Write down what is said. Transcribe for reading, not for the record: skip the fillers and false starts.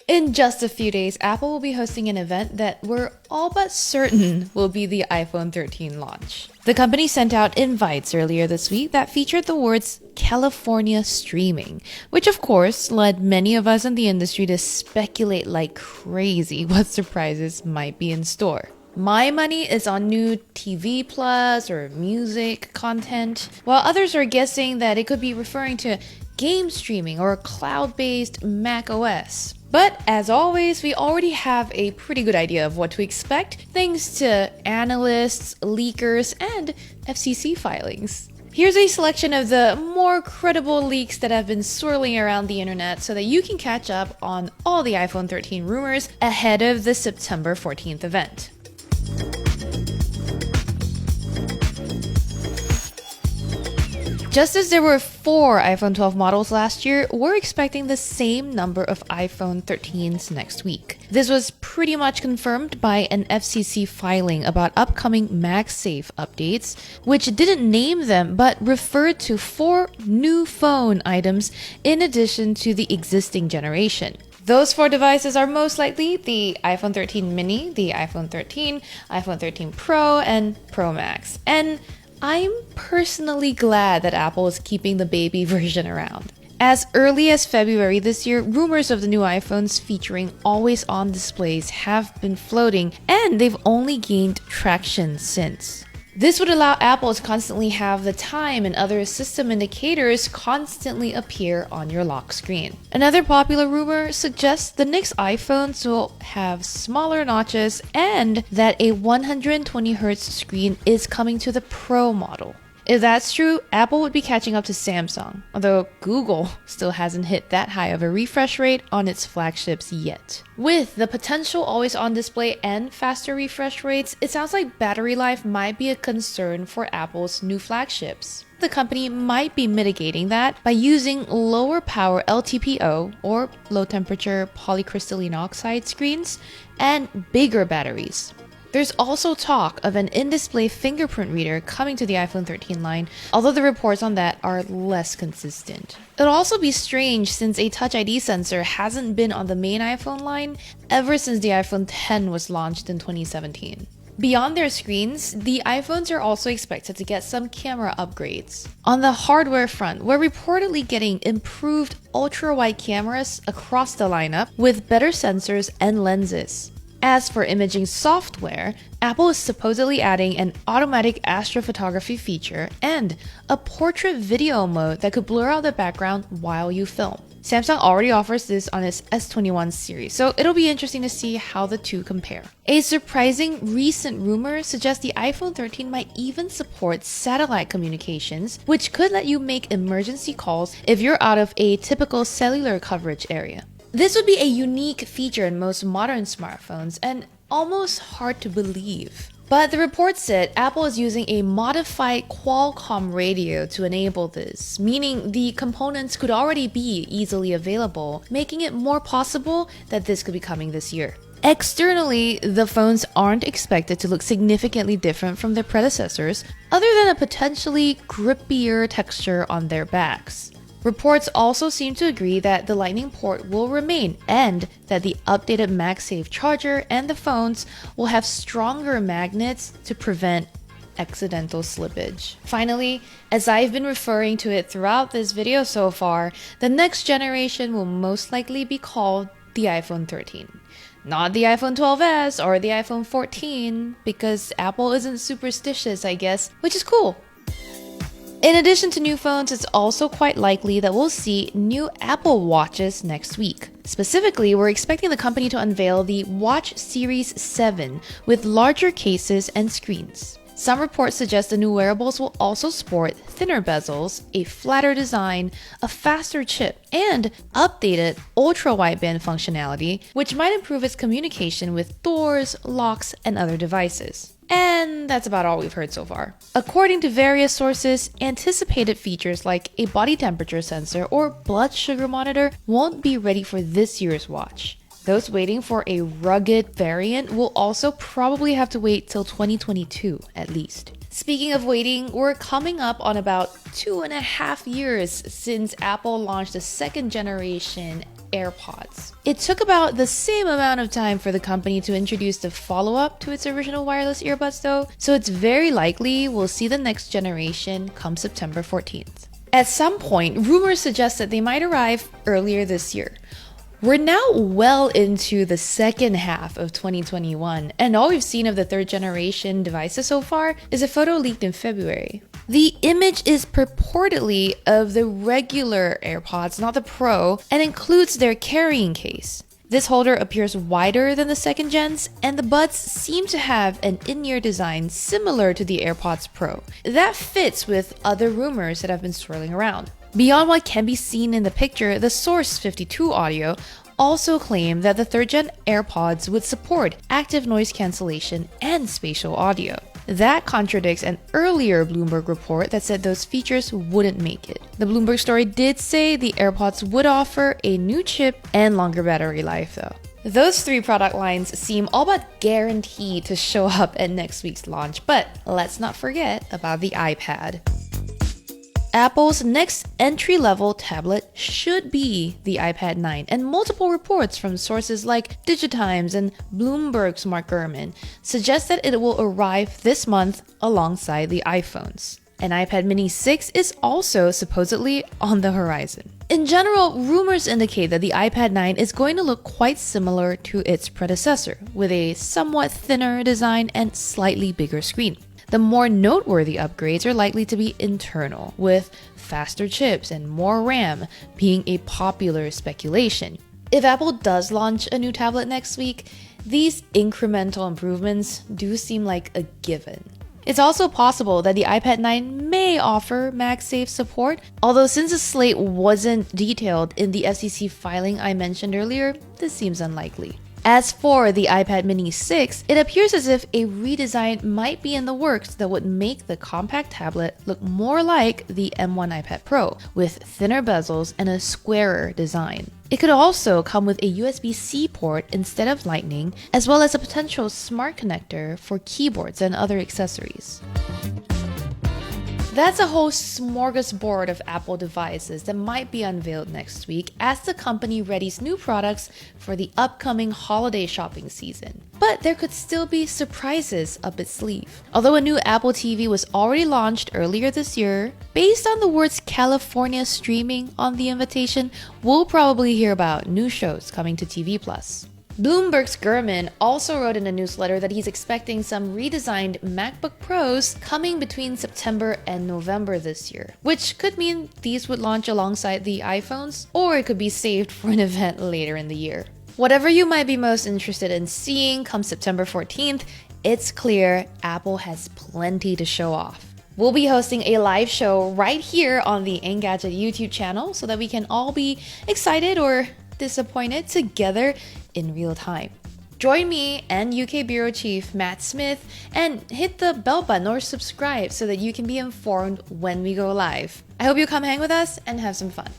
In just a few days, Apple will be hosting an event that we're all but certain will be the iPhone 13 launch. The company sent out invites earlier this week that featured the words California streaming, which of course led many of us in the industry to speculate like crazy what surprises might be in store. My money is on new TV Plus or music content, while others are guessing that it could be referring to game streaming or cloud-based Mac OS. But as always, we already have a pretty good idea of what to expect thanks to analysts, leakers, and FCC filings. Here's a selection of the more credible leaks that have been swirling around the internet so that you can catch up on all the iPhone 13 rumors ahead of the September 14th event. Just as there were 4 iPhone 12 models last year, we're expecting the same number of iPhone 13s next week. This was pretty much confirmed by an FCC filing about upcoming MagSafe updates, which didn't name them but referred to 4 new phone items in addition to the existing generation. Those 4 devices are most likely the iPhone 13 mini, the iPhone 13, iPhone 13 Pro, and Pro Max. And I'm personally glad that Apple is keeping the baby version around. As early as February this year, rumors of the new iPhones featuring always-on displays have been floating, and they've only gained traction since. This would allow Apple to constantly have the time and other system indicators constantly appear on your lock screen. Another popular rumor suggests the next iPhones will have smaller notches and that a 120Hz screen is coming to the Pro model. If that's true, Apple would be catching up to Samsung, although Google still hasn't hit that high of a refresh rate on its flagships yet. With the potential always-on display and faster refresh rates, it sounds like battery life might be a concern for Apple's new flagships. The company might be mitigating that by using lower power LTPO or low temperature polycrystalline oxide screens and bigger batteries. There's also talk of an in-display fingerprint reader coming to the iPhone 13 line, although the reports on that are less consistent. It'll also be strange since a Touch ID sensor hasn't been on the main iPhone line ever since the iPhone 10 was launched in 2017. Beyond their screens, the iPhones are also expected to get some camera upgrades. On the hardware front, we're reportedly getting improved ultra-wide cameras across the lineup with better sensors and lenses. As for imaging software, Apple is supposedly adding an automatic astrophotography feature and a portrait video mode that could blur out the background while you film. Samsung already offers this on its S21 series, so it'll be interesting to see how the two compare. A surprising recent rumor suggests the iPhone 13 might even support satellite communications, which could let you make emergency calls if you're out of a typical cellular coverage area. This would be a unique feature in most modern smartphones and almost hard to believe. But the report said Apple is using a modified Qualcomm radio to enable this, meaning the components could already be easily available, making it more possible that this could be coming this year. Externally, the phones aren't expected to look significantly different from their predecessors, other than a potentially grippier texture on their backs. Reports also seem to agree that the Lightning port will remain and that the updated MagSafe charger and the phones will have stronger magnets to prevent accidental slippage. Finally, as I've been referring to it throughout this video so far, the next generation will most likely be called the iPhone 13. Not the iPhone 12s or the iPhone 14, because Apple isn't superstitious, I guess, which is cool. In addition to new phones, it's also quite likely that we'll see new Apple Watches next week. Specifically, we're expecting the company to unveil the Watch Series 7 with larger cases and screens. Some reports suggest the new wearables will also sport thinner bezels, a flatter design, a faster chip, and updated ultra-wideband functionality, which might improve its communication with doors, locks, and other devices. And that's about all we've heard so far. According to various sources, anticipated features like a body temperature sensor or blood sugar monitor won't be ready for this year's watch. Those waiting for a rugged variant will also probably have to wait till 2022 at least. Speaking of waiting, we're coming up on about 2.5 years since Apple launched the second generation AirPods. It took about the same amount of time for the company to introduce the follow-up to its original wireless earbuds though, so it's very likely we'll see the next generation come September 14th. At some point, rumors suggest that they might arrive earlier this year. We're now well into the second half of 2021, and all we've seen of the third generation devices so far is a photo leaked in February. The image is purportedly of the regular AirPods, not the Pro, and includes their carrying case. This holder appears wider than the second gens, and the buds seem to have an in-ear design similar to the AirPods Pro. That fits with other rumors that have been swirling around. Beyond what can be seen in the picture, the Source 52 Audio also claimed that the third-gen AirPods would support active noise cancellation and spatial audio. That contradicts an earlier Bloomberg report that said those features wouldn't make it. The Bloomberg story did say the AirPods would offer a new chip and longer battery life though. Those three product lines seem all but guaranteed to show up at next week's launch, but let's not forget about the iPad. Apple's next entry-level tablet should be the iPad 9, and multiple reports from sources like Digitimes and Bloomberg's Mark Gurman suggest that it will arrive this month alongside the iPhones. An iPad mini 6 is also supposedly on the horizon. In general, rumors indicate that the iPad 9 is going to look quite similar to its predecessor, with a somewhat thinner design and slightly bigger screen. The more noteworthy upgrades are likely to be internal, with faster chips and more RAM being a popular speculation. If Apple does launch a new tablet next week, these incremental improvements do seem like a given. It's also possible that the iPad 9 may offer MagSafe support, although since the slate wasn't detailed in the FCC filing I mentioned earlier, this seems unlikely. As for the iPad mini 6, it appears as if a redesign might be in the works that would make the compact tablet look more like the M1 iPad Pro, with thinner bezels and a squarer design. It could also come with a USB-C port instead of Lightning, as well as a potential smart connector for keyboards and other accessories. That's a whole smorgasbord of Apple devices that might be unveiled next week as the company readies new products for the upcoming holiday shopping season. But there could still be surprises up its sleeve. Although a new Apple TV was already launched earlier this year, based on the words California streaming on the invitation, we'll probably hear about new shows coming to TV Plus. Bloomberg's Gurman also wrote in a newsletter that he's expecting some redesigned MacBook Pros coming between September and November this year, which could mean these would launch alongside the iPhones, or it could be saved for an event later in the year. Whatever you might be most interested in seeing come September 14th, it's clear Apple has plenty to show off. We'll be hosting a live show right here on the Engadget YouTube channel so that we can all be excited or disappointed together in real time. Join me and UK Bureau Chief Matt Smith and hit the bell button or subscribe so that you can be informed when we go live. I hope you come hang with us and have some fun.